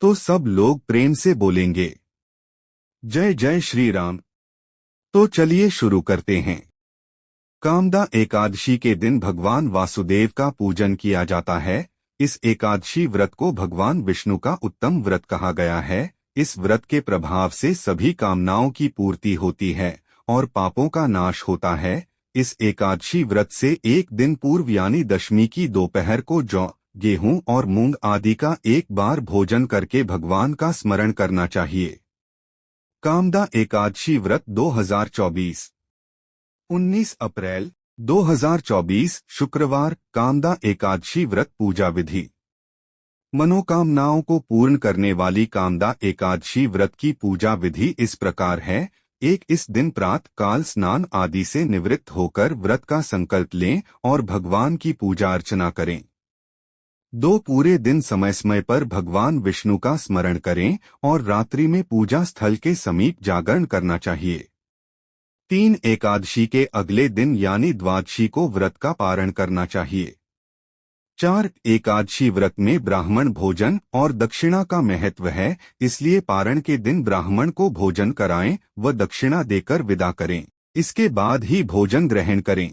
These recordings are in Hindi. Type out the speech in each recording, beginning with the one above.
तो सब लोग प्रेम से बोलेंगे, जय जय श्री राम। तो चलिए शुरू करते हैं। कामदा एकादशी के दिन भगवान वासुदेव का पूजन किया जाता है। इस एकादशी व्रत को भगवान विष्णु का उत्तम व्रत कहा गया है। इस व्रत के प्रभाव से सभी कामनाओं की पूर्ति होती है और पापों का नाश होता है। इस एकादशी व्रत से एक दिन पूर्व यानी दशमी की दोपहर को जौ, गेहूं और मूंग आदि का एक बार भोजन करके भगवान का स्मरण करना चाहिए। कामदा एकादशी व्रत 2024 19 अप्रैल 2024 शुक्रवार। कामदा एकादशी व्रत पूजा विधि। मनोकामनाओं को पूर्ण करने वाली कामदा एकादशी व्रत की पूजा विधि इस प्रकार है। इस दिन प्रातः काल स्नान आदि से निवृत्त होकर व्रत का संकल्प लें और भगवान की पूजा अर्चना करें। 2 पूरे दिन समय समय पर भगवान विष्णु का स्मरण करें और रात्रि में पूजा स्थल के समीप जागरण करना चाहिए। 3 एकादशी के अगले दिन यानी द्वादशी को व्रत का पारण करना चाहिए। 4 एकादशी व्रत में ब्राह्मण भोजन और दक्षिणा का महत्व है, इसलिए पारण के दिन ब्राह्मण को भोजन कराएं व दक्षिणा देकर विदा करें। इसके बाद ही भोजन ग्रहण करें।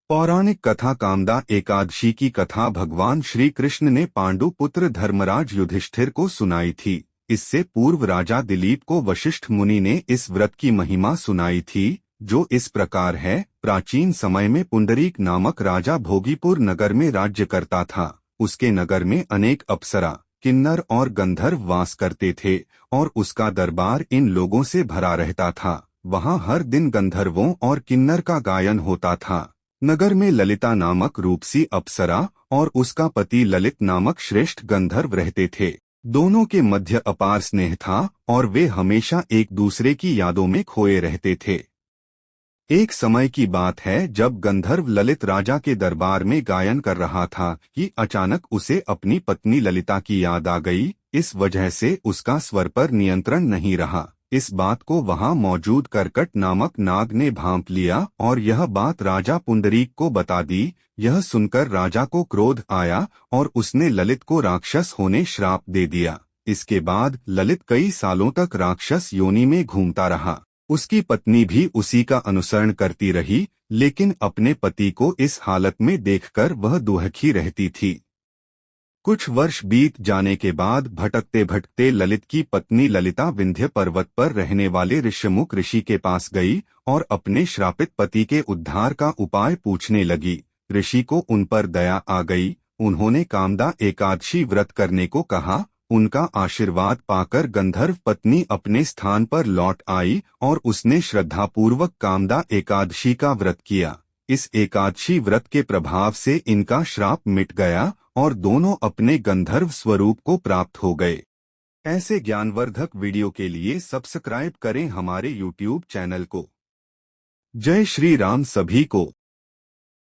पौराणिक कथा। कामदा एकादशी की कथा भगवान श्री कृष्ण ने पांडु पुत्र धर्मराज युधिष्ठिर को सुनाई थी। इससे पूर्व राजा दिलीप को वशिष्ठ मुनि ने इस व्रत की महिमा सुनाई थी, जो इस प्रकार है। प्राचीन समय में पुंडरीक नामक राजा भोगीपुर नगर में राज्य करता था। उसके नगर में अनेक अप्सरा, किन्नर और गंधर्व वास करते थे और उसका दरबार इन लोगों से भरा रहता था। वहाँ हर दिन गंधर्वों और किन्नर का गायन होता था। नगर में ललिता नामक रूपसी अप्सरा और उसका पति ललित नामक श्रेष्ठ गंधर्व रहते थे। दोनों के मध्य अपार स्नेह था और वे हमेशा एक दूसरे की यादों में खोए रहते थे। एक समय की बात है जब गंधर्व ललित राजा के दरबार में गायन कर रहा था कि अचानक उसे अपनी पत्नी ललिता की याद आ गई। इस वजह से उसका स्वर पर नियंत्रण नहीं रहा। इस बात को वहां मौजूद करकट नामक नाग ने भांप लिया और यह बात राजा पुंडरीक को बता दी। यह सुनकर राजा को क्रोध आया और उसने ललित को राक्षस होने श्राप दे दिया। इसके बाद ललित कई सालों तक राक्षस योनि में घूमता रहा। उसकी पत्नी भी उसी का अनुसरण करती रही, लेकिन अपने पति को इस हालत में देखकर वह दुखी रहती थी। कुछ वर्ष बीत जाने के बाद भटकते भटकते ललित की पत्नी ललिता विंध्य पर्वत पर रहने वाले ऋष्यमुख ऋषि के पास गई और अपने श्रापित पति के उद्धार का उपाय पूछने लगी। ऋषि को उन पर दया आ गई। उन्होंने कामदा एकादशी व्रत करने को कहा। उनका आशीर्वाद पाकर गंधर्व पत्नी अपने स्थान पर लौट आई और उसने श्रद्धापूर्वक कामदा एकादशी का व्रत किया। इस एकादशी व्रत के प्रभाव से इनका श्राप मिट गया और दोनों अपने गंधर्व स्वरूप को प्राप्त हो गए। ऐसे ज्ञानवर्धक वीडियो के लिए सब्सक्राइब करें हमारे YouTube चैनल को। जय श्री राम सभी को।